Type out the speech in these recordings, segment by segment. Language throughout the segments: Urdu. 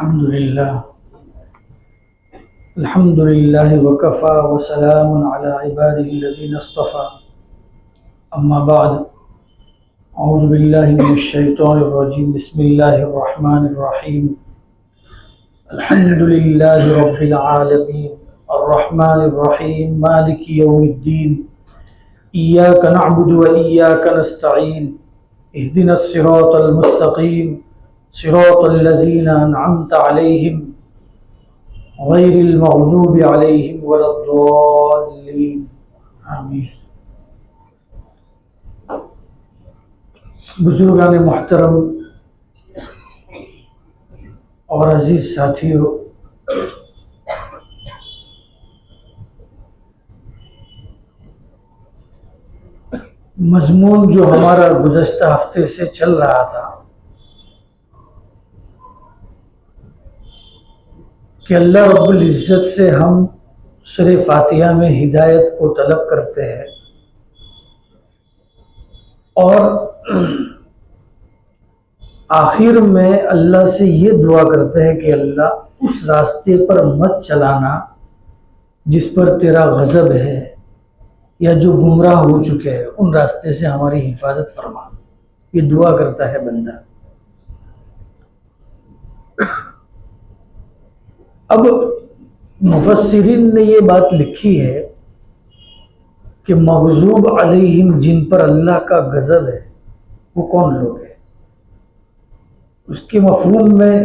الحمد لله وكفى وسلام على عباده الذين اصطفى أما بعد أعوذ بالله من الشيطان الرجيم بسم الله الرحمن الرحيم الحمد لله رب العالمين الرحمن الرحيم مالك يوم الدين إياك نعبد وإياك نستعين اهدنا الصراط المستقيم صراط الذين أنعمت عليهم غیر المغضوب علیہم ولا الضالین آمین۔ بزرگان محترم اور عزیز ساتھیوں، مضمون جو ہمارا گزشتہ ہفتے سے چل رہا تھا کہ اللہ رب العزت سے ہم سورہ فاتحہ میں ہدایت کو طلب کرتے ہیں اور آخر میں اللہ سے یہ دعا کرتے ہیں کہ اللہ اس راستے پر مت چلانا جس پر تیرا غضب ہے یا جو گمراہ ہو چکے ہیں، ان راستے سے ہماری حفاظت فرما۔ یہ دعا کرتا ہے بندہ۔ اب مفسرین نے یہ بات لکھی ہے کہ مغضوب علیہم جن پر اللہ کا غضب ہے وہ کون لوگ ہیں؟ اس کے مفہوم میں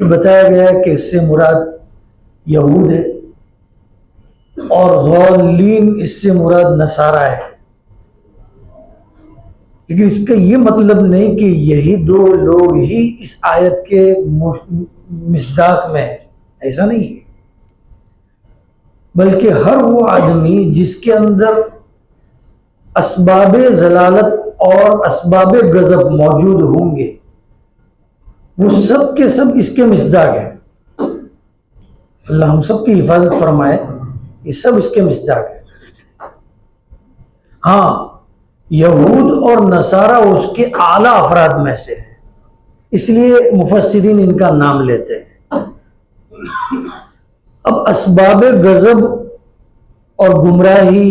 یہ بتایا گیا ہے کہ اس سے مراد یہود ہے اور ضالین اس سے مراد نصارہ ہے، لیکن اس کا یہ مطلب نہیں کہ یہی دو لوگ ہی اس آیت کے مصداق میں ہیں، ایسا نہیں ہے، بلکہ ہر وہ آدمی جس کے اندر اسباب ضلالت اور اسباب غضب موجود ہوں گے وہ سب کے سب اس کے مصداق ہیں۔ اللہ ہم سب کی حفاظت فرمائے، یہ سب اس کے مصداق ہیں۔ ہاں، یہود اور نصارہ اس کے اعلیٰ افراد میں سے ہیں، اس لیے مفسرین ان کا نام لیتے ہیں۔ اب اسباب غضب اور گمراہی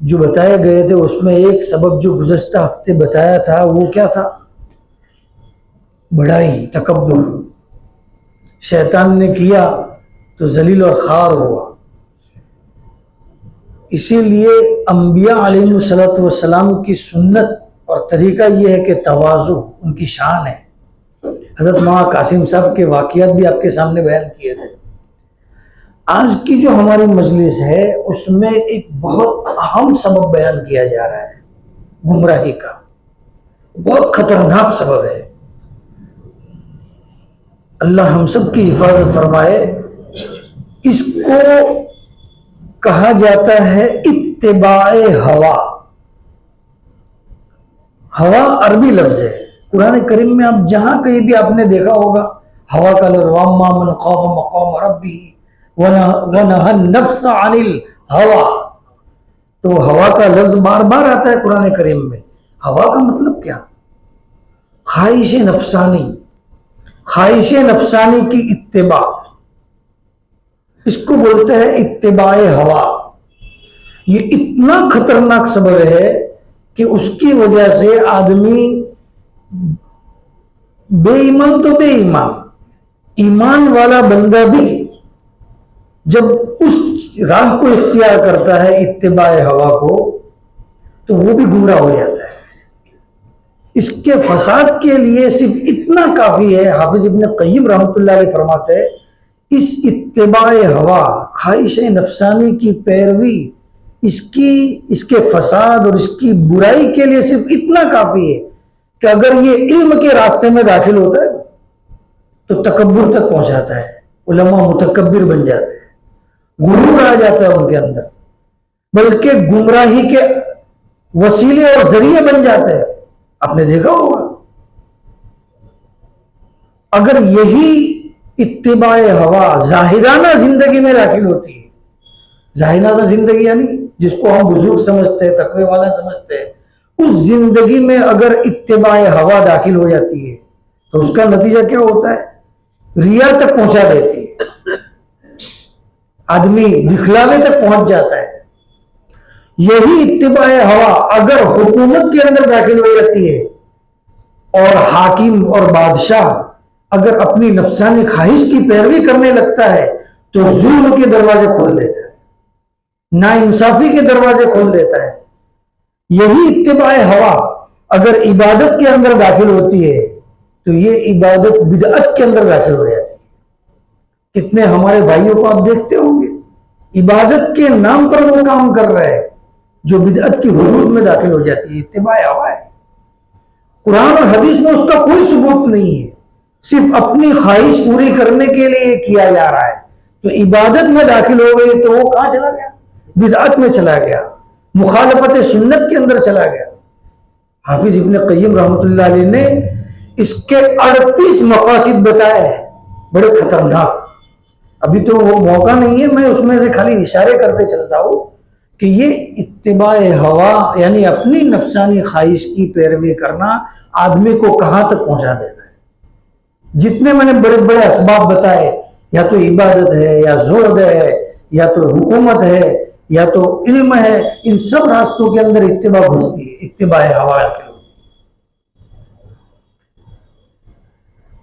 جو بتائے گئے تھے اس میں ایک سبب جو گزشتہ ہفتے بتایا تھا وہ کیا تھا؟ بڑائی، تکبر۔ شیطان نے کیا تو ذلیل اور خوار ہوا۔ اسی لیے انبیاء علیہ السلام کی سنت اور طریقہ یہ ہے کہ تواضع ان کی شان ہے۔ حضرت مولانا قاسم صاحب کے واقعات بھی آپ کے سامنے بیان کیے تھے۔ آج کی جو ہماری مجلس ہے اس میں ایک بہت اہم سبب بیان کیا جا رہا ہے، گمراہی کا، بہت خطرناک سبب ہے۔ اللہ ہم سب کی حفاظت فرمائے۔ اس کو کہا جاتا ہے اتباع ہوا۔ ہوا عربی لفظ ہے، قرآن کریم میں آپ جہاں کہیں بھی آپ نے دیکھا ہوگا ہوا کا لفظ واما من خاف مقام ربی ونہى النفس عن الہوا، تو ہوا کا لفظ بار بار آتا ہے قرآن کریم میں۔ ہوا کا مطلب کیا؟ خواہش نفسانی، خواہش نفسانی کی اتباع، اس کو بولتے ہیں اتباع ہوا۔ یہ اتنا خطرناک سبب ہے کہ اس کی وجہ سے آدمی بے ایمان تو بے ایمان، ایمان والا بندہ بھی جب اس راہ کو اختیار کرتا ہے اتباع ہوا کو تو وہ بھی گمراہ ہو جاتا ہے۔ اس کے فساد کے لیے صرف اتنا کافی ہے، حافظ ابن قیم رحمۃ اللہ علیہ فرماتے ہیں اس اتباع ہوا، خواہش نفسانی کی پیروی، اس کے فساد اور اس کی برائی کے لیے صرف اتنا کافی ہے کہ اگر یہ علم کے راستے میں داخل ہوتا ہے تو تکبر تک پہنچاتا ہے، علماء متکبر بن جاتے ہیں، غرور آ جاتا ہے ان کے اندر، بلکہ گمراہی کے وسیلے اور ذریعے بن جاتے ہیں۔ آپ نے دیکھا ہوگا اگر یہی اتباع ہوا ظاہرانہ زندگی میں داخل ہوتی ہے، ظاہرانہ زندگی یعنی جس کو ہم بزرگ سمجھتے ہیں، تقوی والا سمجھتے ہیں، اس زندگی میں اگر اتباع ہوا داخل ہو جاتی ہے تو اس کا نتیجہ کیا ہوتا ہے ریا تک پہنچا دیتی ہے، آدمی دکھلاوے تک پہنچ جاتا ہے۔ یہی اتباع ہوا اگر حکومت کے اندر داخل ہو جاتی ہے اور حاکم اور بادشاہ اگر اپنی نفسانی خواہش کی پیروی کرنے لگتا ہے تو ظلم کے دروازے کھول دیتا ہے، ناانصافی کے دروازے کھول دیتا ہے۔ یہی اتباع ہوا اگر عبادت کے اندر داخل ہوتی ہے تو یہ عبادت بدعت کے اندر داخل ہو جاتی ہے۔ کتنے ہمارے بھائیوں کو آپ دیکھتے ہوں گے عبادت کے نام پر وہ کام کر رہے ہیں جو بدعت کی حدود میں داخل ہو جاتی ہے، اتباع ہوا ہے۔ قرآن اور حدیث میں اس کا کوئی ثبوت نہیں ہے، صرف اپنی خواہش پوری کرنے کے لیے کیا جا رہا ہے۔ تو عبادت میں داخل ہو گئی تو وہ کہاں چلا گیا؟ بدعت میں چلا گیا، مخالفت سنت کے اندر چلا گیا۔ حافظ ابن قیم رحمۃ اللہ علیہ نے اس کے 38 مفاسد بتائے ہیں، بڑے خطرناک۔ ابھی تو وہ موقع نہیں ہے، میں اس میں سے خالی اشارے کرتے چلتا ہوں کہ یہ اتباع ہوا یعنی اپنی نفسانی خواہش کی پیروی کرنا آدمی کو کہاں تک پہنچا دیتا ہے۔ جتنے میں نے بڑے بڑے اسباب بتائے، یا تو عبادت ہے، یا زہد ہے، یا تو حکومت ہے، یا تو علم ہے، ان سب راستوں کے اندر اتباع گھستی ہے، اتباع ہوا کے لوگ۔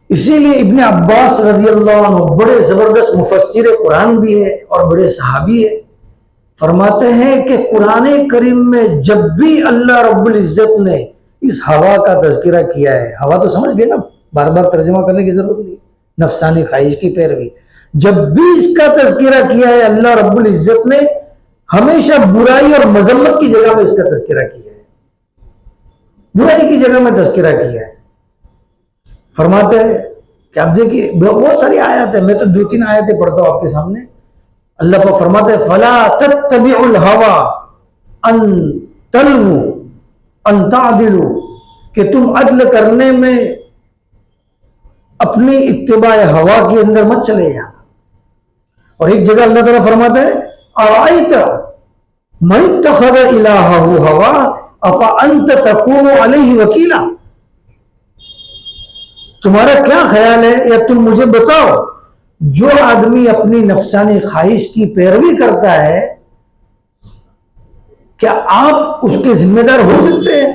اسی لیے ابن عباس رضی اللہ عنہ بڑے زبردست مفسر قرآن بھی ہے اور بڑے صحابی ہے، فرماتے ہیں کہ قرآن کریم میں جب بھی اللہ رب العزت نے اس ہوا کا تذکرہ کیا ہے، ہوا تو سمجھ گئے نا، بار بار ترجمہ کرنے کی ضرورت نہیں، نفسانی خواہش کی پیروی، جب بھی اس کا تذکرہ کیا ہے اللہ رب العزت نے ہمیشہ برائی اور مذمت کی جگہ میں اس کا تذکرہ کیا ہے، برائی کی جگہ میں تذکرہ کیا ہے۔ فرماتے ہیں کہ آپ دیکھیے بہت ساری آیات ہیں، میں تو 2-3 آیتیں پڑھتا ہوں آپ کے سامنے۔ اللہ پاک فرماتے ہیں فَلَا تَتَّبِعُوا الْهَوَىٰ أَن تَلْوُوا أَن تَعْدِلُوا، کہ تم عدل کرنے میں اپنی اتباع ہوا کے اندر مت چلے جانا۔ اور ایک جگہ اللہ تعالیٰ فرماتا ہے أَرَأَيْتَ مَنِ اتَّخَذَ إِلَٰهَهُ هَوَىٰ أَفَأَنْتَ تَكُونُ عَلَيْهِ وَكِيلًا، تمہارا کیا خیال ہے، یا تم مجھے بتاؤ، جو آدمی اپنی نفسانی خواہش کی پیروی کرتا ہے کیا آپ اس کے ذمہ دار ہو سکتے ہیں؟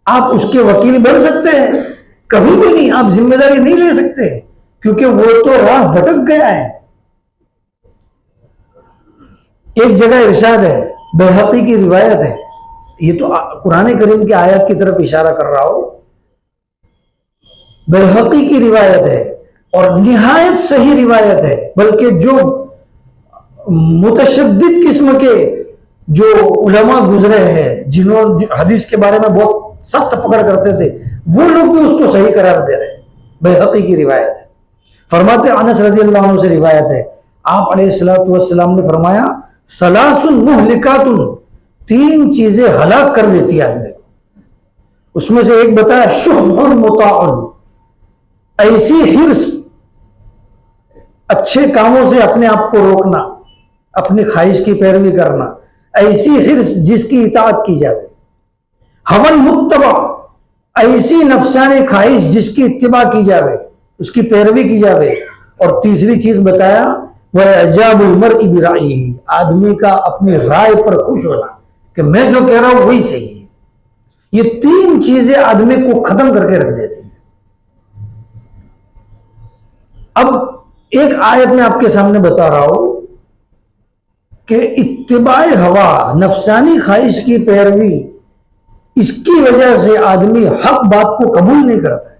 آپ اس کے وکیل بن سکتے ہیں؟ کبھی بھی نہیں، آپ ذمہ داری نہیں لے سکتے، کیونکہ وہ تو راہ بھٹک گیا ہے۔ ایک جگہ ارشاد ہے، بیہقی کی روایت ہے، یہ تو قرآن کریم کی آیت کی طرف اشارہ کر رہا ہوں، بیہقی کی روایت ہے اور نہایت صحیح روایت ہے، بلکہ جو متشدد قسم کے جو علماء گزرے ہیں جنہوں حدیث کے بارے میں بہت سخت پکڑ کرتے تھے، وہ لوگ بھی اس کو صحیح قرار دے رہے ہیں۔ بیہقی کی روایت ہے، فرماتے انس رضی اللہ عنہ سے روایت ہے، آپ علیہ الصلوۃ والسلام نے فرمایا ثلاث مہلکات، 3 چیزیں ہلاک کر دیتی آدمی کو۔ اس میں سے ایک بتایا شح مطاع، ایسی حرص، اچھے کاموں سے اپنے آپ کو روکنا، اپنی خواہش کی پیروی کرنا، ایسی حرص جس کی اطاعت کی جائے، ہوا متبع، ایسی نفسانی خواہش جس کی اتباع کی جائے، اس کی پیروی کی جائے، اور تیسری چیز بتایا وَإِعْجَابُ الْمَرْءِ بِرَأْيِهِ، آدمی کا اپنی رائے پر خوش ہونا کہ میں جو کہہ رہا ہوں وہی صحیح ہے۔ یہ 3 چیزیں آدمی کو ختم کر کے رکھ دیتی ہیں۔ اب ایک آیت میں آپ کے سامنے بتا رہا ہوں کہ اتباع ہوا، نفسانی خواہش کی پیروی، اس کی وجہ سے آدمی حق بات کو قبول نہیں کرتا ہے۔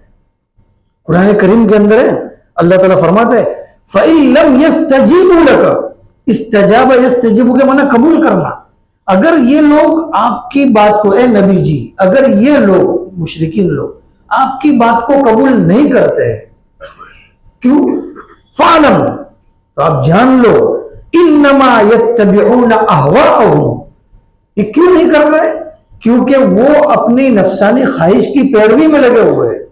قرآن کریم کے اندر ہے، اللہ تعالیٰ فرماتا ہے فَإِن لَمْ يَسْتَجِيبُوا لَكَ، استجاب یستجیب کے معنی قبول کرنا۔ اگر یہ لوگ آپ کی بات کو، اے نبی جی، اگر یہ لوگ مشرکین لوگ آپ کی بات کو قبول نہیں کرتے ہیں، کیوں؟ فَعْلَمْ، تو آپ جان لو، إِنَّمَا يَتَّبِعُونَ أَهْوَاءَهُمْ، یہ کیوں نہیں کر رہے؟ کیونکہ وہ اپنی نفسانی خواہش کی پیروی میں لگے ہوئے ہیں۔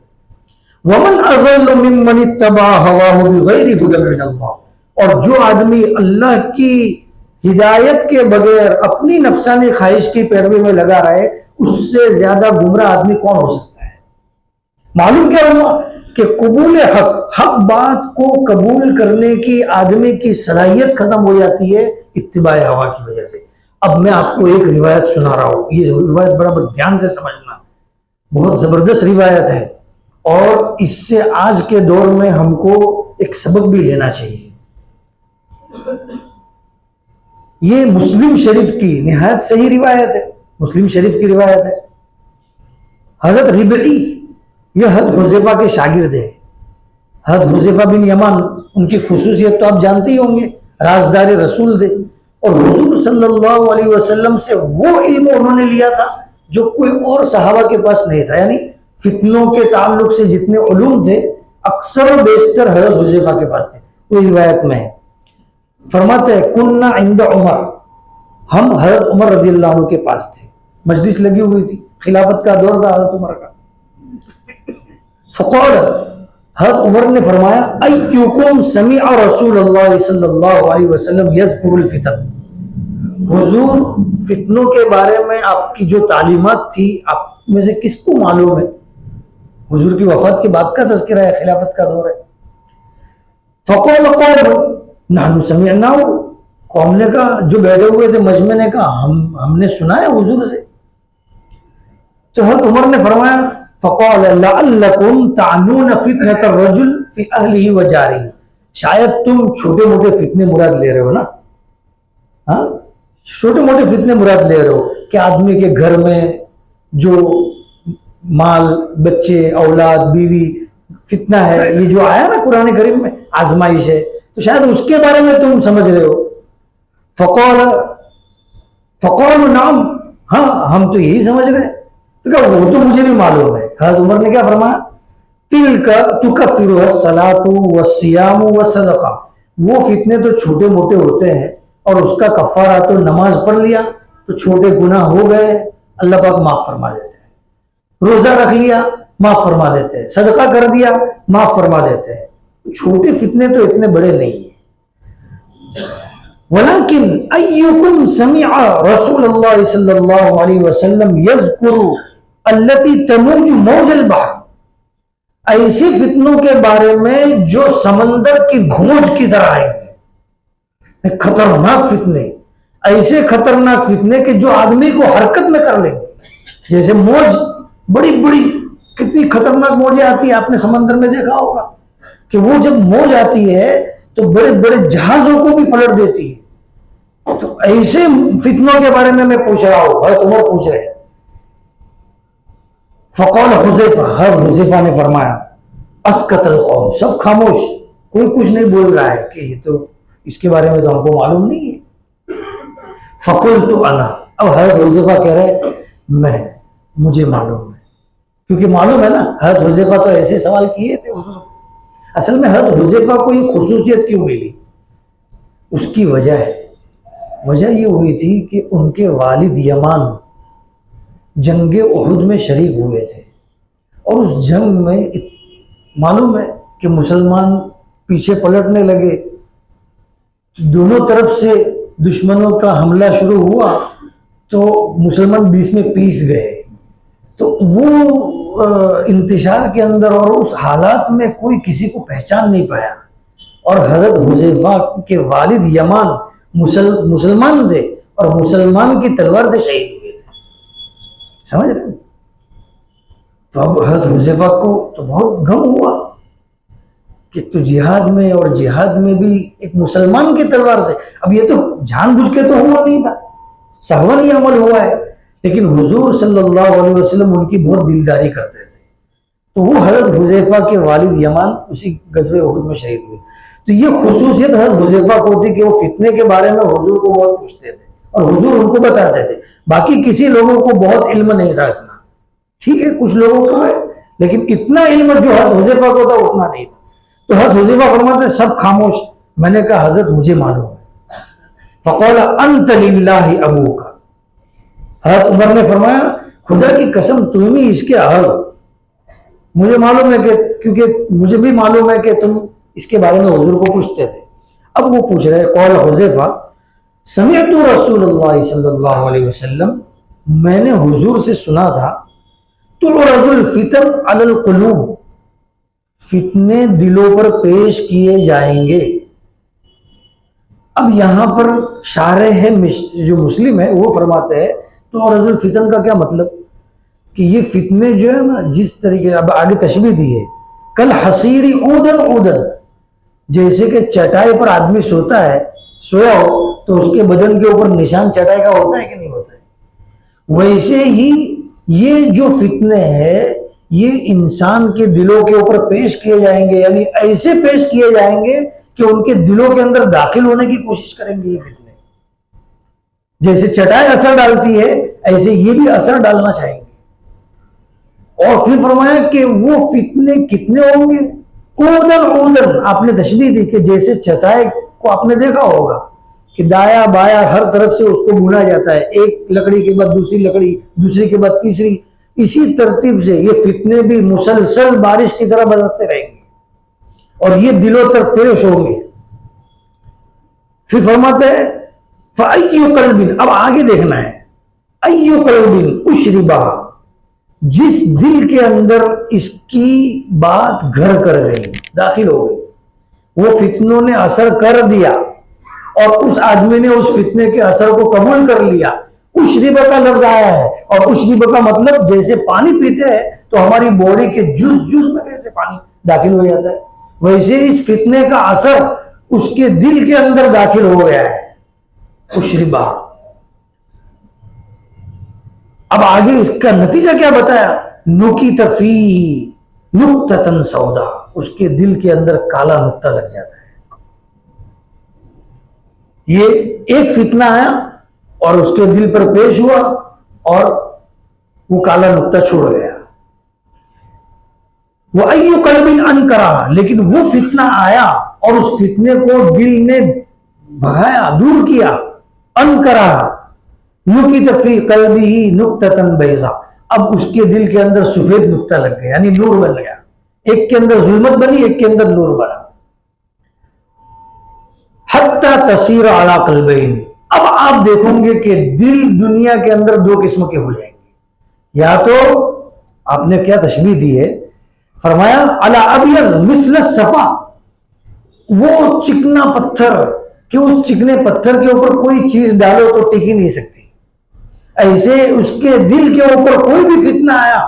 وَمَنْ أَضَلُّ مِمَّنِ اتَّبَعَ هَوَاهُ بِغَيْرِ هُدًى مِنَ اللَّهِ، اور جو آدمی اللہ کی ہدایت کے بغیر اپنی نفسانی خواہش کی پیروی میں لگا رہے، اس سے زیادہ گمراہ آدمی کون ہو سکتا ہے؟ معلوم کیا ہوا کہ قبول حق بات کو قبول کرنے کی آدمی کی صلاحیت ختم ہو جاتی ہے اتباع ہوا کی وجہ سے۔ اب میں آپ کو ایک روایت سنا رہا ہوں، یہ روایت بڑا دھیان سے سمجھنا، بہت زبردست روایت ہے، اور اس سے آج کے دور میں ہم کو ایک سبق بھی لینا چاہیے۔ یہ مسلم شریف کی نہایت صحیح روایت ہے، مسلم شریف کی روایت ہے۔ حضرت ربعی، یہ حضرت حذیفہ کے شاگرد ہے، حضرت حذیفہ بن یمان، ان کی خصوصیت تو آپ جانتے ہی ہوں گے، رازدار رسول تھے، اور حضور صلی اللہ علیہ وسلم سے وہ علم انہوں نے لیا تھا جو کوئی اور صحابہ کے پاس نہیں تھا، یعنی فتنوں کے تعلق سے جتنے علوم تھے اکثر و بیشتر حضرت حذیفہ کے پاس تھے۔ کوئی روایت میں ہے، فرماتے ہیں کننا عند عمر، ہم حضرت عمر رضی اللہ عنہ کے پاس تھے، مجلس لگی ہوئی تھی، خلافت کا دور تھا حضرت عمر کا۔ فقال، حضرت عمر نے فرمایا ایکم سمع رسول اللہ صلی اللہ علیہ وسلم یذکر الفتن، حضور فتنوں کے بارے میں آپ کی جو تعلیمات تھی آپ میں سے کس کو معلوم ہے؟ حضور کی وفات کے بعد کا تذکرہ ہے، خلافت کا دور ہے۔ فقال قوم نحن سمعنا، قوم نے کہا، جو بیٹھے ہوئے تھے مجمع نے کہا ہم نے سنا ہے حضور سے۔ تو حضرت عمر نے فرمایا فقال لعلکم تعنون فتنة الرجل فی اہلہ و جارہ، شاید تم چھوٹے موٹے فتنے مراد لے رہے ہو نا، ہاں چھوٹے موٹے فتنے مراد لے رہے ہو کہ آدمی کے گھر میں جو مال، بچے، اولاد، بیوی فتنہ ہے، یہ جو آیا نا قرآن کریم میں آزمائش ہے، تو شاید اس کے بارے میں تم سمجھ رہے ہو۔ فقال نعم، ہاں ہم تو یہی سمجھ رہے ہیں۔ تو کہا وہ تو مجھے بھی معلوم ہے۔ حضرت عمر نے کیا فرمایا تلک تکفرها الصلاۃ والصیام والصدقہ، وہ فتنے تو چھوٹے موٹے ہوتے ہیں اور اس کا کفارہ تو نماز پڑھ لیا تو چھوٹے گناہ ہو گئے، اللہ پاک معاف فرما دیتے ہیں، روزہ رکھ لیا معاف فرما دیتے ہیں، صدقہ کر دیا معاف فرما دیتے ہیں، چھوٹے فتنے تو اتنے بڑے نہیں ہیں۔ ولیکن ایکم سمع رسول اللہ صلی اللہ علیہ وسلم یذکر التی تموج موج البحر، ایسے فتنوں کے بارے میں جو سمندر کی موج کی طرح آئیں گے، خطرناک فتنے، ایسے خطرناک فتنے کہ جو آدمی کو حرکت میں کر لیں گے، جیسے موج، بڑی بڑی کتنی خطرناک موجیں آتی ہیں، آپ نے سمندر میں دیکھا ہوگا کہ وہ جب موج آتی ہے تو بڑے بڑے جہازوں کو بھی پلٹ دیتی ہے۔ تو ایسے فتنوں کے بارے میں پوچھ رہا ہوں، حضرت عمر پوچھ رہے ہیں۔ فقال حذیفہ، حضرت حذیفہ نے فرمایا اسکت القوم، سب خاموش، کوئی کچھ نہیں بول رہا ہے کہ یہ تو اس کے بارے میں تو ہم کو معلوم نہیں ہے۔ فقلت انا، اب حضرت حذیفہ کہہ رہے میں، مجھے معلوم ہے، کیونکہ معلوم ہے نا حضرت حذیفہ تو ایسے سوال کیے تھے حضور۔ اصل میں حضرت حذیفہ کو یہ خصوصیت کیوں ملی، اس کی وجہ ہے، وجہ یہ ہوئی تھی کہ ان کے والد یمان جنگ احد میں شریک ہوئے تھے، اور اس جنگ میں معلوم ہے کہ مسلمان پیچھے پلٹنے لگے، دونوں طرف سے دشمنوں کا حملہ شروع ہوا تو مسلمان بیچ میں پیس گئے، تو وہ انتشار کے اندر اور اس حالات میں کوئی کسی کو پہچان نہیں پایا، اور حضرت حذیفہ کے والد یمان مسلمان تھے اور مسلمان کی تلوار سے شہید ہوئے تھے، سمجھ رہے ہیں؟ تو اب حضرت حذیفہ کو تو بہت غم ہوا کہ تو جہاد میں، اور جہاد میں بھی ایک مسلمان کی تلوار سے، اب یہ تو جان بوجھ کے تو ہوا نہیں تھا، سہوا نہیں عمل ہوا ہے، لیکن حضور صلی اللہ علیہ وسلم ان کی بہت دلداری کرتے تھے، تو وہ حضرت حذیفہ کے والد یمان اسی غزوہ احد میں شہید ہوئے۔ تو یہ خصوصیت حضرت حذیفہ کو تھی کہ وہ فتنے کے بارے میں حضور کو بہت پوچھتے تھے اور حضور ان کو بتاتے تھے، باقی کسی لوگوں کو بہت علم نہیں تھا اتنا، ٹھیک ہے کچھ لوگوں کو ہے لیکن اتنا علم جو حضرت حذیفہ کو تھا اتنا نہیں تھا۔ تو حضرت حذیفہ فرماتے ہیں سب خاموش، میں نے کہا حضرت مجھے معلوم ہے۔ فقال انت للہ ابوک، حضرت عمر نے فرمایا خدا کی قسم تم ہی اس کے اہل ہو، مجھے معلوم ہے کہ، کیونکہ مجھے بھی معلوم ہے کہ تم اس کے بارے میں حضور کو پوچھتے تھے۔ اب وہ پوچھ رہے قول حذیفہ سمعت رسول اللہ صلی اللہ علیہ وسلم، میں نے حضور سے سنا تھا تعرض الفتن علی القلوب، فتنے دلوں پر پیش کیے جائیں گے. اب یہاں پر شارح جو مسلم ہے وہ فرماتے ہیں تو عرض الفتن کا کیا مطلب کہ یہ فتنے جو ہے نا جس طریقے اب آگے تشبیہ دی ہے کل حصیری اودن اودن، جیسے کہ چٹائی پر آدمی سوتا ہے، سویا ہو تو اس کے بدن کے اوپر نشان چٹائی کا ہوتا ہے کہ نہیں ہوتا ہے، ویسے ہی یہ جو فتنے ہیں یہ انسان کے دلوں کے اوپر پیش کیے جائیں گے، یعنی ایسے پیش کیے جائیں گے کہ ان کے دلوں کے اندر داخل ہونے کی کوشش کریں گے. یہ فتنے جیسے چٹائی اثر ڈالتی ہے ایسے یہ بھی اثر ڈالنا چاہیں گے. اور پھر فرمایا کہ وہ فتنے کتنے ہوں گے؟ اودن اودن، آپ نے تشبیہ دی کہ جیسے چٹائی کو آپ نے دیکھا ہوگا کہ دایا بایا ہر طرف سے اس کو بھونا جاتا ہے، ایک لکڑی کے بعد دوسری لکڑی، دوسری کے بعد تیسری، اسی ترتیب سے یہ فتنے بھی مسلسل بارش کی طرح برستے رہیں گے اور یہ دلوں تک پیش ہوں گے. پھر فرماتے ہیں فَأَيُّ قَلْبٍ، اب آگے دیکھنا ہے، أَيُّ قَلْبٍ أُشْرِبَهَا، جس دل کے اندر اس کی بات گھر کر گئی، داخل ہو گئی، وہ فتنوں نے اثر کر دیا اور اس آدمی نے اس فتنے کے اثر کو قبول کر لیا. اشربہ کا لفظ آیا ہے اور اشربہ کا مطلب جیسے پانی پیتے ہیں تو ہماری باڈی کے جز میں کیسے پانی داخل ہو جاتا ہے، ویسے اس فتنے کا اثر اس کے دل کے اندر داخل ہو گیا ہے. اشربہ. اب آگے اس کا نتیجہ کیا بتایا؟ نکت فیہ نکتۃ سودا، اس کے دل کے اندر کالا نقطہ لگ جاتا ہے. یہ ایک فتنہ آیا اور اس کے دل پر پیش ہوا اور وہ کالا نقطہ چھوڑ گیا. وَأَيُّ قَلْبٍ أَنْكَرَهَا، لیکن وہ فتنہ آیا اور اس فتنے کو دل نے بھگایا، دور کیا. أَنْكَرَهَا نُكِتَ فِي قَلْبِهِ نُكْتَةً بَيْضَاء، اب اس کے دل کے اندر سفید نقطہ لگ گیا، یعنی نور بن گیا. ایک کے اندر ظلمت بنی، ایک کے اندر نور بنا. حَتَّى تَصِيرَ عَلَى قَلْبَيْنِ، اب آپ دیکھیں گے کہ دل دنیا کے اندر دو قسم کے ہو جائیں گے. یا تو آپ نے کیا تشبیہ دی ہے، فرمایا عَلَى أَبْيَضْ مِثْلَ الصَّفَا، وہ چکنا پتھر کہ اس چکنے پتھر کے اوپر کوئی چیز ڈالو تو ٹک ہی نہیں سکتی، ایسے اس کے دل کے اوپر کوئی بھی فتنہ آیا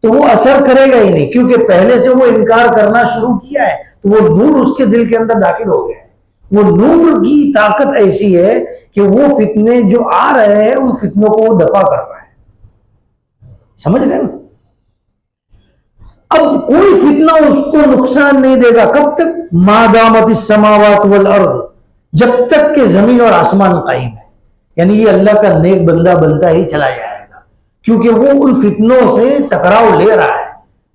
تو وہ اثر کرے گا ہی نہیں، کیونکہ پہلے سے وہ انکار کرنا شروع کیا ہے تو وہ نور اس کے دل کے اندر داخل ہو گیا ہے. وہ نور کی طاقت ایسی ہے کہ وہ فتنے جو آ رہے ہیں ان فتنوں کو وہ دفع کر رہا ہے. سمجھ رہے ہیں نا؟ اب کوئی فتنہ اس کو نقصان نہیں دے گا. کب تک؟ ما دامت السماوات والارض، جب تک کہ زمین اور آسمان قائم ہے. یعنی یہ اللہ کا نیک بندہ بنتا ہی چلا جائے گا، کیونکہ وہ ان فتنوں سے ٹکراؤ لے رہا ہے،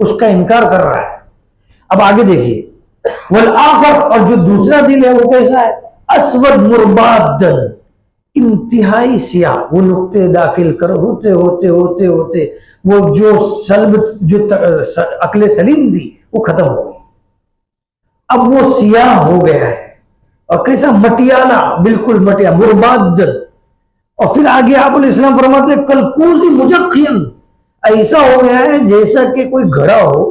اس کا انکار کر رہا ہے. اب آگے دیکھیے، والآخر، اور جو دوسرا دل ہے وہ کیسا ہے؟ اسود مربادن، انتہائی سیاہ. وہ نقطے داخل کر ہوتے ہوتے ہوتے ہوتے وہ جو عقل سلیم تھی وہ ختم ہو گئی. اب وہ سیاہ ہو گیا ہے اور کیسا؟ مٹیالہ، بالکل مٹیا، مربادن. اور پھر آگے آپ علیہ السلام فرماتے ہیں کلکوزی مجخین، ایسا ہو گیا ہے جیسا کہ کوئی گھڑا ہو،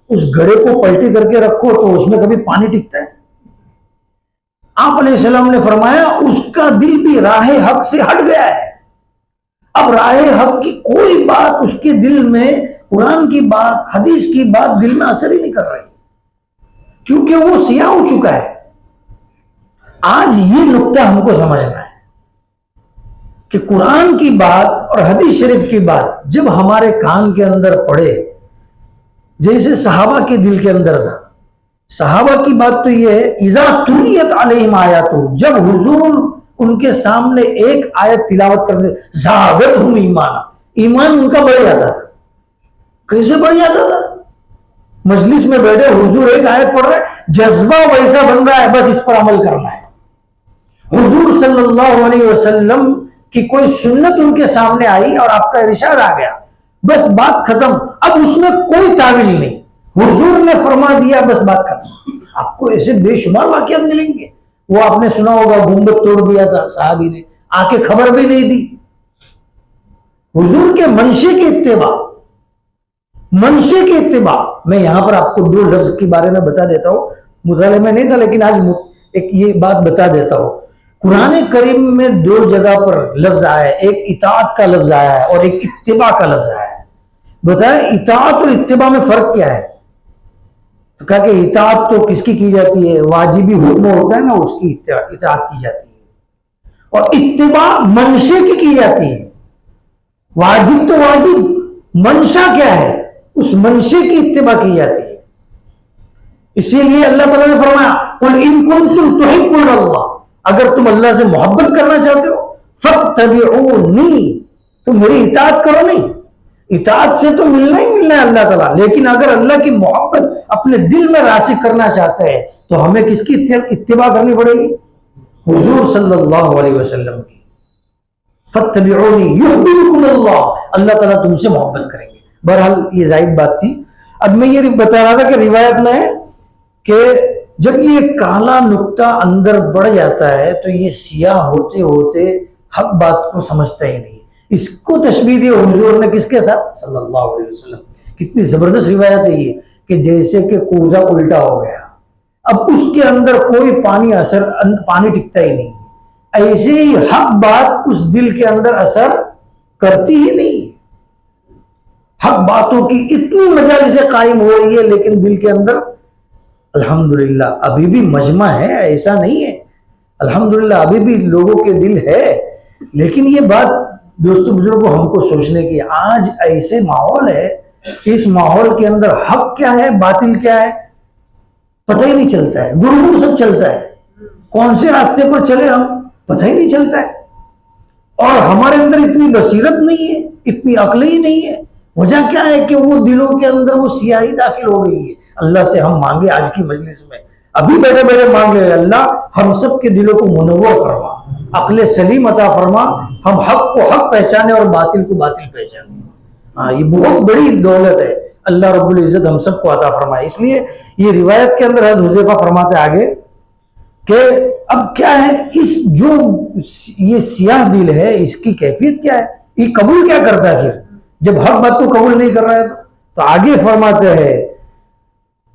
اس گھڑے کو پلٹی کر کے رکھو تو اس میں کبھی پانی ٹکتا ہے؟ آپ علیہ السلام نے فرمایا اس کا دل بھی راہ حق سے ہٹ گیا ہے. اب راہ حق کی کوئی بات اس کے دل میں، قرآن کی بات، حدیث کی بات دل میں اثر ہی نہیں کر رہی، کیونکہ وہ سیاہ ہو چکا ہے. آج یہ نقطہ ہم کو سمجھنا ہے کہ قرآن کی بات اور حدیث شریف کی بات جب ہمارے کان کے اندر پڑے، جیسے صحابہ کے دل کے اندر تھا. صحابہ کی بات تو یہ ہے، اذا تلیت علیہم آیاتہ، جب حضور ان کے سامنے ایک آیت تلاوت کرتے زادتہم ایمانا، ایمان ان کا بڑھ جاتا تھا. کیسے بڑھ جاتا تھا؟ مجلس میں بیٹھے حضور ایک آیت پڑھ رہے، جذبہ ویسا بن رہا ہے بس اس پر عمل کرنا ہے. حضور صلی اللہ علیہ وسلم کی کوئی سنت ان کے سامنے آئی اور آپ کا ارشاد آ گیا، بس بات ختم. اب اس میں کوئی تعویل نہیں، حضور نے فرما دیا، بس بات ختم. آپ کو ایسے بے شمار واقعات ملیں گے. وہ آپ نے سنا ہوگا گنبد توڑ دیا تھا صحابی نے، آ کے خبر بھی نہیں دی. حضور کے منشے کی اتباع. منشے کی اتباع. میں یہاں پر آپ کو دو لفظ کے بارے میں بتا دیتا ہوں, مطالعے میں نہیں تھا لیکن آج ایک یہ بات بتا دیتا ہوں. قرآن کریم میں دو جگہ پر لفظ آیا ہے, ایک اطاعت کا لفظ آیا ہے اور ایک اتباع کا لفظ آیا ہے. بتائیں اطاعت اور اتباع میں فرق کیا ہے؟ تو کہا کہ اطاعت تو کس کی جاتی ہے؟ واجبی حکم ہوتا ہے نا, اس کی اطاعت کی جاتی ہے, اور اتباع منشے کی جاتی ہے. واجب تو واجب, منشا کیا ہے؟ اس منشے کی اتباع کی جاتی ہے. اسی لیے اللہ تعالیٰ نے فرمایا قل ان کنتم تحبون اللہ, اگر تم اللہ سے محبت کرنا چاہتے ہو فاتبعونی, تم میری اطاعت کرو. نہیں, اطاعت سے تو ملنا ہی ملنا ہے اللہ تعالیٰ, لیکن اگر اللہ کی محبت اپنے دل میں راسخ کرنا چاہتا ہے تو ہمیں کس کی اتباع کرنی پڑے گی؟ حضور صلی اللہ علیہ وسلم کی. فاتبعونی یحببکم اللہ, اللہ تعالیٰ تم سے محبت کریں گے. بہرحال یہ زائد بات تھی. اب میں یہ بتا رہا تھا کہ روایت میں ہے کہ جب یہ کالا نقطہ اندر بڑھ جاتا ہے تو یہ سیاہ ہوتے ہوتے حق بات کو سمجھتا ہی نہیں. اس کو تشبیہ دی حضور نے کس کے ساتھ؟ صلی اللہ علیہ وسلم. کتنی زبردست روایت ہے یہ کہ جیسے کہ کوزہ الٹا ہو گیا, اب اس کے اندر کوئی پانی ٹکتا ہی نہیں. ایسے ہی حق بات اس دل کے اندر اثر کرتی ہی نہیں. حق باتوں کی اتنی مجالسیں قائم ہو رہی ہے لیکن دل کے اندر الحمدللہ ابھی بھی مجمع ہے, ایسا نہیں ہے. الحمدللہ ابھی بھی لوگوں کے دل ہے. لیکن یہ بات دوستو بزرگوں ہم کو سوچنے کی, آج ایسے ماحول ہے کہ اس ماحول کے اندر حق کیا ہے باطل کیا ہے پتہ ہی نہیں چلتا ہے. گڑ سب چلتا ہے, کون سے راستے پر چلے ہم پتہ ہی نہیں چلتا ہے. اور ہمارے اندر اتنی بصیرت نہیں ہے, اتنی عقل ہی نہیں ہے. وجہ کیا ہے کہ وہ دلوں کے اندر وہ سیاہی داخل ہو گئی ہے. اللہ سے ہم مانگے آج کی مجلس میں, ابھی بیٹھے بیٹھے مانگ لے, اللہ ہم سب کے دلوں کو منور فرما, عقل سلیم عطا فرما, ہم حق کو حق پہچانے اور باطل کو باطل پہچانے. ہاں یہ بہت بڑی دولت ہے, اللہ رب العزت ہم سب کو عطا فرمائے. اس لیے یہ روایت کے اندر حضرت حذیفہ فرماتے آگے کہ اب کیا ہے اس جو یہ سیاہ دل ہے اس کی کیفیت کیا ہے, یہ قبول کیا کرتا ہے پھر جب حق بات کو قبول نہیں کر رہا ہے تو آگے فرماتے ہیں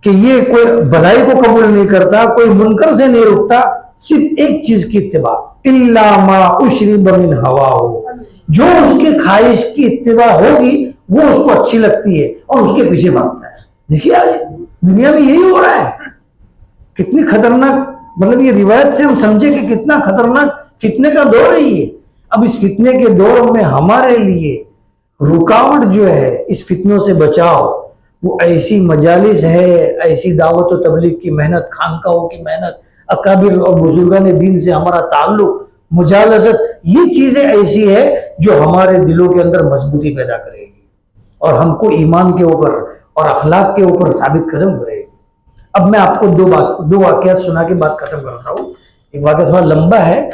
کہ یہ کوئی بھلائی کو قبول نہیں کرتا, کوئی منکر سے نہیں رکتا, صرف ایک چیز کی اتباع, الا ما اشرب من ہواہ, جو اس کے خواہش کی اتباع ہوگی وہ اس کو اچھی لگتی ہے اور اس کے پیچھے بھاگتا ہے. دیکھیے آج دنیا میں یہی ہو رہا ہے. کتنی خطرناک, مطلب یہ روایت سے ہم سمجھے کہ کتنا خطرناک فتنے کا دور ہے یہ. اب اس فتنے کے دور میں ہمارے لیے رکاوٹ جو ہے اس فتنوں سے بچاؤ, وہ ایسی مجالس ہے, ایسی دعوت و تبلیغ کی محنت, خانقاہوں کی محنت, اکابر اور بزرگان دین سے ہمارا تعلق, مجالست, یہ چیزیں ایسی ہے جو ہمارے دلوں کے اندر مضبوطی پیدا کرے گی اور ہم کو ایمان کے اوپر اور اخلاق کے اوپر ثابت قدم کرے گی. اب میں آپ کو دو واقعات سنا کے بات ختم کرتا ہوں. ایک واقعہ تھوڑا لمبا ہے,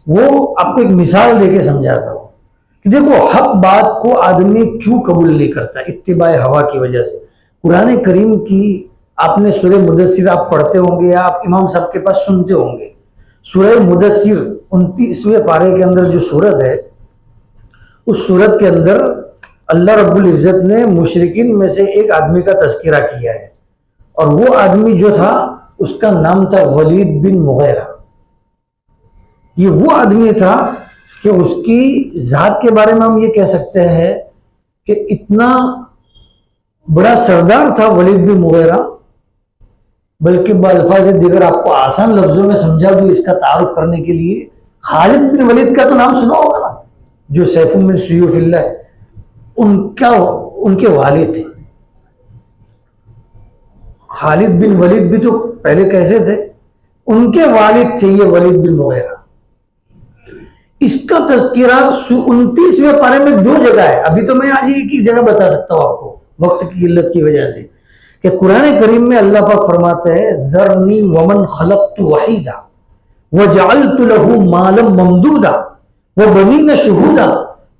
وہ آپ کو ایک مثال دے کے سمجھاتا ہوں کہ دیکھو حق بات کو آدمی کیوں قبول نہیں کرتا, اتباع ہوا کی وجہ سے. قرآن کریم کی آپ نے سورہ مدثر آپ پڑھتے ہوں گے یا آپ امام صاحب کے پاس سنتے ہوں گے. سورہ مدثر 29ویں پارے کے اندر جو سورت ہے, اس سورت کے اندر اللہ رب العزت نے مشرکین میں سے ایک آدمی کا تذکرہ کیا ہے, اور وہ آدمی جو تھا اس کا نام تھا ولید بن مغیرہ. یہ وہ آدمی تھا کہ اس کی ذات کے بارے میں ہم یہ کہہ سکتے ہیں کہ اتنا بڑا سردار تھا ولید بن مغیرہ, بلکہ بالفاظ دیگر آپ کو آسان لفظوں میں سمجھا دوں اس کا تعارف کرنے کے لیے. خالد بن ولید کا تو نام سنا ہوگا نا, جو سیف من سیوف اللہ ہے, ان کے والد تھے. خالد بن ولید بھی تو پہلے کیسے تھے, ان کے والد تھے یہ ولید بن مغیرہ. اس کا تذکرہ 29ویں پارے میں 2 جگہ ہے. ابھی تو میں آج ایک ہی جگہ بتا سکتا ہوں آپ کو وقت کی قلت کی وجہ سے, کہ قرآن کریم میں اللہ پاک فرماتے ہیں ذرنی ومن خلقت وحیدا وجعلت له مالا ممدودا وبنین شہودا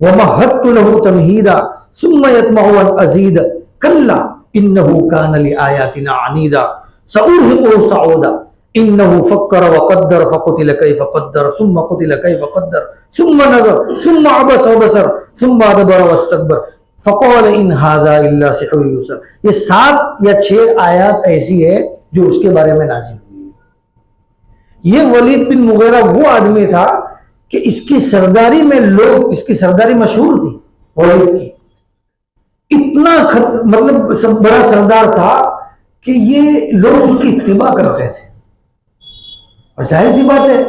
ومہدت له تمہیدا ثم یطمع ان ازید کلا انه كان لآیاتنا عنیدا سأرهقه صعودا انه فکر وقدر فقتل کیف قدر ثم قتل کیف قدر ثم نظر ثم عبس وبصر ثم ادبر واستكبر. فقال ان ھذا الا سحر یوسر. یہ 7 یا 6 آیات ایسی ہے جو اس کے بارے میں نازل ہوئی ہے. یہ ولید بن مغیرہ وہ آدمی تھا کہ اس کی سرداری میں لوگ، اس کی سرداری مشہور تھی ولید کی، اتنا مطلب سب بڑا سردار تھا کہ یہ لوگ اس کی اتباع کرتے تھے. اور ظاہر سی بات ہے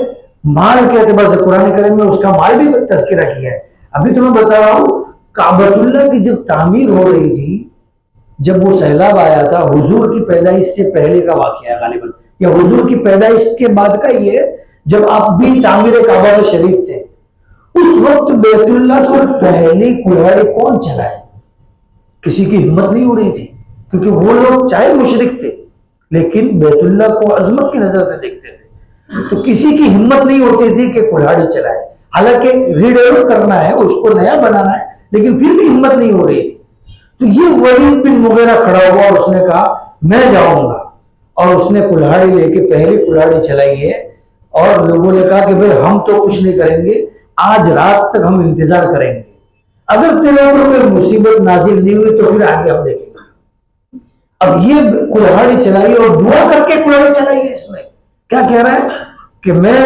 مال کے اعتبار سے قرآن کریم میں اس کا مال بھی تذکرہ کیا ہے. ابھی تو میں بتا رہا ہوں کعبۃ اللہ کی جب تعمیر ہو رہی تھی، جب وہ سیلاب آیا تھا، حضور کی پیدائش سے پہلے کا واقعہ ہے غالباً، یا حضور کی پیدائش کے بعد کا ہی ہے، جب آپ بھی تعمیر کعبہ میں شریک تھے. اس وقت بیت اللہ کو پہلی کلاڑی کون چلائے؟ کسی کی ہمت نہیں ہو رہی تھی، کیونکہ وہ لوگ چاہے مشرک تھے لیکن بیت اللہ کو عظمت کی نظر سے دیکھتے تھے، تو کسی کی ہمت نہیں ہوتی تھی کہ کلاڑی چلائے. حالانکہ ری ڈیولپ کرنا ہے، اس کو نیا بنانا ہے، لیکن پھر بھی ہمت نہیں ہو رہی تھی. تو یہ ولید بن مغیرہ کھڑا ہوا اور اس نے کہا میں جاؤں گا، اور اس نے کلاڑی لے کے پہلی کلاڑی چلائی ہے. اور لوگوں نے کہا کہ بھئی ہم تو کچھ نہیں کریں گے، آج رات تک ہم انتظار کریں گے، اگر تیرے اوپر کوئی مصیبت نازل نہیں ہوئی تو پھر آگے ہم دیکھیں گے. اب یہ کلاڑی چلائی اور دعا کر کے کلاڑی چلائی ہے. اس میں کیا کہہ رہا ہے کہ میں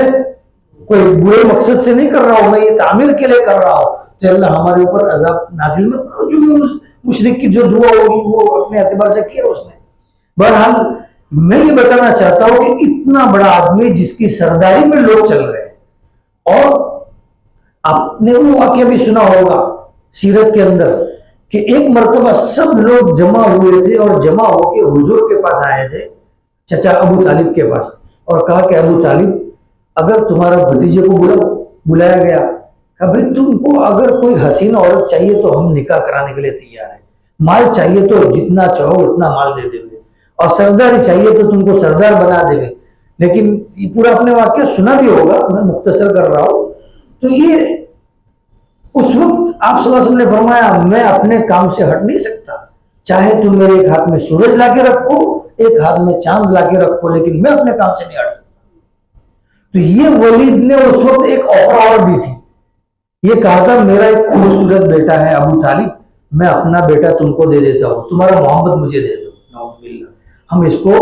کوئی برے مقصد سے نہیں کر رہا ہوں، میں یہ تعمیر کے لیے کر رہا ہوں، تو اللہ ہمارے اوپر عذاب نازل مت کرو. جو بھی مشرک کی جو دعا ہوگی وہ اپنے اعتبار سے کیا اس نے. بہرحال میں یہ بتانا چاہتا ہوں کہ اتنا بڑا آدمی جس کی سرداری میں لوگ چل رہے ہیں، اور آپ نے وہ واقعہ بھی سنا ہوگا سیرت کے اندر کہ ایک مرتبہ سب لوگ جمع ہوئے تھے اور جمع ہو کے حضور کے پاس آئے تھے، چچا ابو طالب کے پاس، اور کہا کہ ابو طالب اگر تمہارا بھتیجے کو بلایا گیا، کہ بھئی تم کو اگر کوئی حسین عورت چاہیے تو ہم نکاح کرانے کے لیے تیار ہیں، مال چاہیے تو جتنا چاہو اتنا مال دے دیں گے، اور سرداری چاہیے تو تم کو سردار بنا دیں گے. لیکن یہ پورا اپنے واقعہ سنا بھی ہوگا، میں مختصر کر رہا ہوں. تو یہ اس وقت آپ صلی اللہ علیہ وسلم نے فرمایا میں اپنے کام سے ہٹ نہیں سکتا، چاہے تم میرے ایک ہاتھ میں سورج لا کے رکھو، ایک ہاتھ میں چاند لا کے رکھو، لیکن میں اپنے کام سے نہیں ہٹ سکتا. تو یہ ولید نے اس وقت ایک آفر اور دی تھی، یہ کہا تھا میرا ایک خوبصورت بیٹا ہے ابو طالب، میں اپنا بیٹا تم کو دے دیتا ہوں، تمہارا محمد مجھے دے دو، نعوذ باللہ، ہم اس کو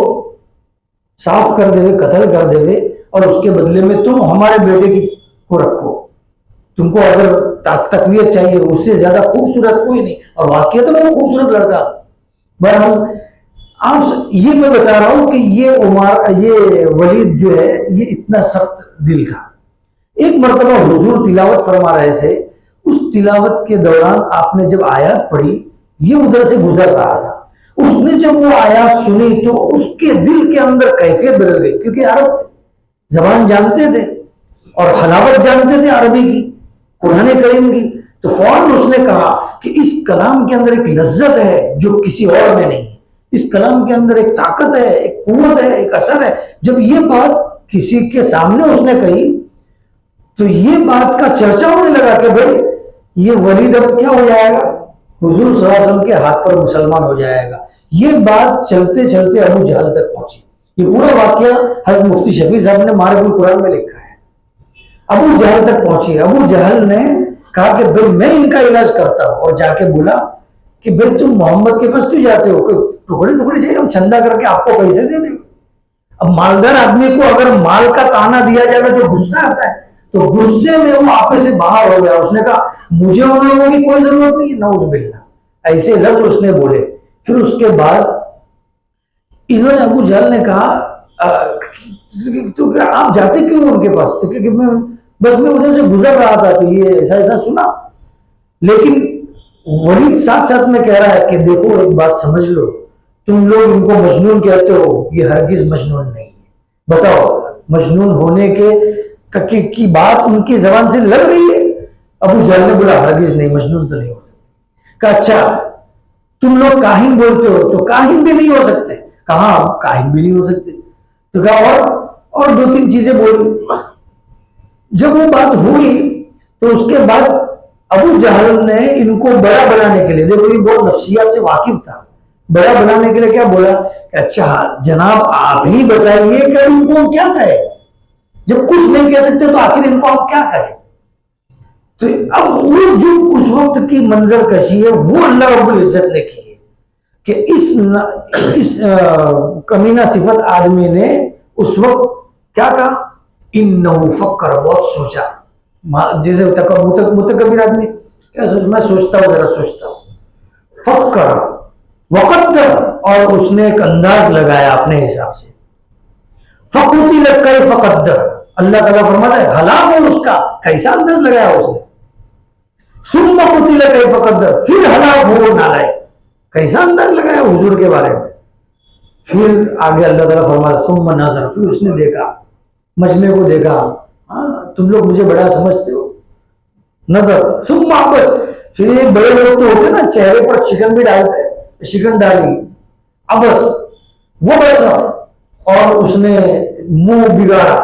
صاف کر دے، قتل کر دے، اور اس کے بدلے میں تم ہمارے بیٹے کو رکھو. تم کو اگر تقویت چاہیے، اس سے زیادہ خوبصورت کوئی نہیں، اور واقعہ تو وہ خوبصورت لڑکا تھا. بہرحال آپ یہ میں بتا رہا ہوں کہ یہ ولید جو ہے یہ اتنا سخت دل تھا. ایک مرتبہ حضور تلاوت فرما رہے تھے، اس تلاوت کے دوران آپ نے جب آیات پڑھی، یہ ادھر سے گزر رہا تھا، اس نے جب وہ آیات سنی تو اس کے دل کے اندر کیفیت بدل گئی، کیونکہ عرب تھے، زبان جانتے تھے اور حلاوت جانتے تھے عربی کی، قرآن کریم کی. تو فوراً اس نے کہا کہ اس کلام کے اندر ایک لذت ہے جو کسی اور میں نہیں ہے، اس کلام کے اندر ایک طاقت ہے، ایک قوت ہے، ایک اثر ہے. جب یہ بات کسی کے سامنے اس نے کہی تو یہ بات کا چرچا ہونے لگا کہ بھئی یہ ولید اب کیا ہو جائے گا، حضور صلی اللہ علیہ وسلم کے ہاتھ پر مسلمان ہو جائے گا. یہ بات چلتے چلتے ابو جہل تک پہنچی. یہ پورا واقعہ حضرت مفتی شفیع صاحب نے معارف القرآن میں لکھا ہے. ابو جہل تک پہنچی. ابو جہل نے کہا کہ بھئی میں ان کا علاج کرتا ہوں، اور جا کے بولا کہ بھئی تم محمد کے پاس کیوں جاتے ہو، ٹکڑے ٹکڑے چاہیے، ہم چندہ کر کے آپ کو پیسے دے دیں. اب مالدار آدمی کو اگر مال کا تانا دیا جائے گا جو غصہ آتا ہے، تو غصے میں وہ آپے سے باہر ہو گیا. اس نے کہا مجھے ان لوگوں کی کوئی ضرورت نہیں، نعوذ باللہ، ایسے لفظ اس نے بولے. پھر اس کے بعد انہوں نے ابو جہل نے کہا تو آپ جاتے کیوں ان کے پاس؟ تو کہ بس میں ادھر سے گزر رہا تھا تو یہ ایسا ایسا سنا. لیکن ولید ساتھ ساتھ میں کہہ رہا ہے کہ دیکھو ایک بات سمجھ لو، تم لوگ ان کو مجنون کہتے ہو، یہ ہرگز مجنون نہیں ہے. بتاؤ مجنون ہونے کی بات ان کی زبان سے لگ رہی ہے. ابو جہل نے بولا ہرگز نہیں، مجنون تو نہیں ہو سکتے. کہا اچھا تم لوگ کاہن بولتے ہو تو کاہن بھی نہیں ہو سکتے. کہاں کاہن بھی نہیں ہو سکتے. تو کہا اور دو تین چیزیں بولی. جب وہ بات ہوئی تو اس کے بعد ابو جہل نے ان کو بڑا بنانے کے لیے، دیکھو یہ بہت نفسیات سے واقف تھا، بڑا بنانے کے لیے کیا بولا کہ اچھا جناب آپ ہی بتائیے کہ ان کو کیا کہے، جب کچھ نہیں کہہ سکتے تو آخر ان کو ہم کیا کہیں. تو اب وہ جو اس وقت کی منظر کشی ہے وہ اللہ رب العزت نے کی ہے کہ اس کمینہ صفت آدمی نے اس وقت کیا کہا؟ انہو فکر، بہت سوچا. جیسے متکبر آدمی کیا سوچ، میں سوچتا ہوں، ذرا سوچتا ہوں. فکر وقدر، اور اس نے ایک انداز لگایا اپنے حساب سے. فقتل کیف قدر، اللہ تعالیٰ فرماتا ہے ہلاک ہو اس کا کیسا انداز لگایا اس نے. ثم قتل کیف قدر، پھر ہلاک ہو نالائق، کیسا انداز لگایا حضور کے بارے میں. پھر آگے اللہ تعالیٰ فرماتا ہے ثم نظر، پھر اس نے دیکھا، مجمع کو دیکھا. تم لوگ مجھے بڑا سمجھتے ہو. نظر ثم عبس، پھر یہ بڑے لوگ تو ہوتے نا چہرے پر شکن بھی ڈالتے، شکن ڈالی. عبس وہ بسا، اور اس نے منہ بگاڑا.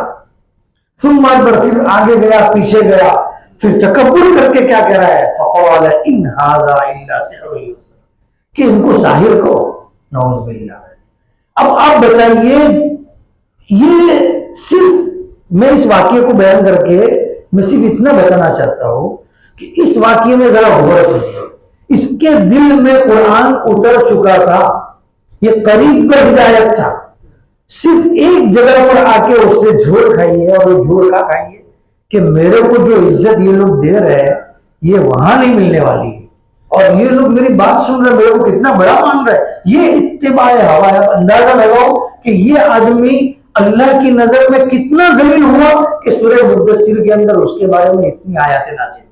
ثم ادبر، پھر آگے گیا، پیچھے گیا. پھر تکبر کر کے کیا کہہ رہا ہے؟ فقال ان ھذا الا سحر یؤثر، کہ ان کو ساحر کو. نعوذ باللہ. اب آپ بتائیے، یہ صرف میں اس واقعے کو بیان کر کے میں صرف اتنا بتانا چاہتا ہوں کہ اس واقعے میں ذرا غور کیجیے. اس کے دل میں قرآن اتر چکا تھا، یہ قریب کا ہدایت تھا. صرف ایک جگہ پر آ کے اس نے جھوٹ کھائی ہے، اور وہ جھوٹ کا کھائی ہے کہ میرے کو جو عزت یہ لوگ دے رہے ہیں یہ وہاں نہیں ملنے والی ہے، اور یہ لوگ میری بات سن رہے، میرے کو کتنا بڑا مان رہے. یہ اتباع ہوا ہے. اندازہ لگاؤ کہ یہ آدمی اللہ کی نظر میں کتنا ذلیل ہوا کہ سورہ مدثر کے اندر اس کے بارے میں اتنی آیاتیں نازل.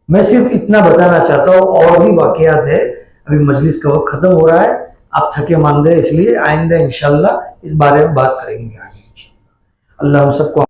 میں صرف اتنا بتانا چاہتا ہوں، اور بھی واقعات ہے. ابھی مجلس کا وقت ختم ہو رہا ہے، آپ تھکے ماندے، اس لیے آئندہ انشاءاللہ اس بارے میں بات کریں گے آگے. اللہ ہم سب کو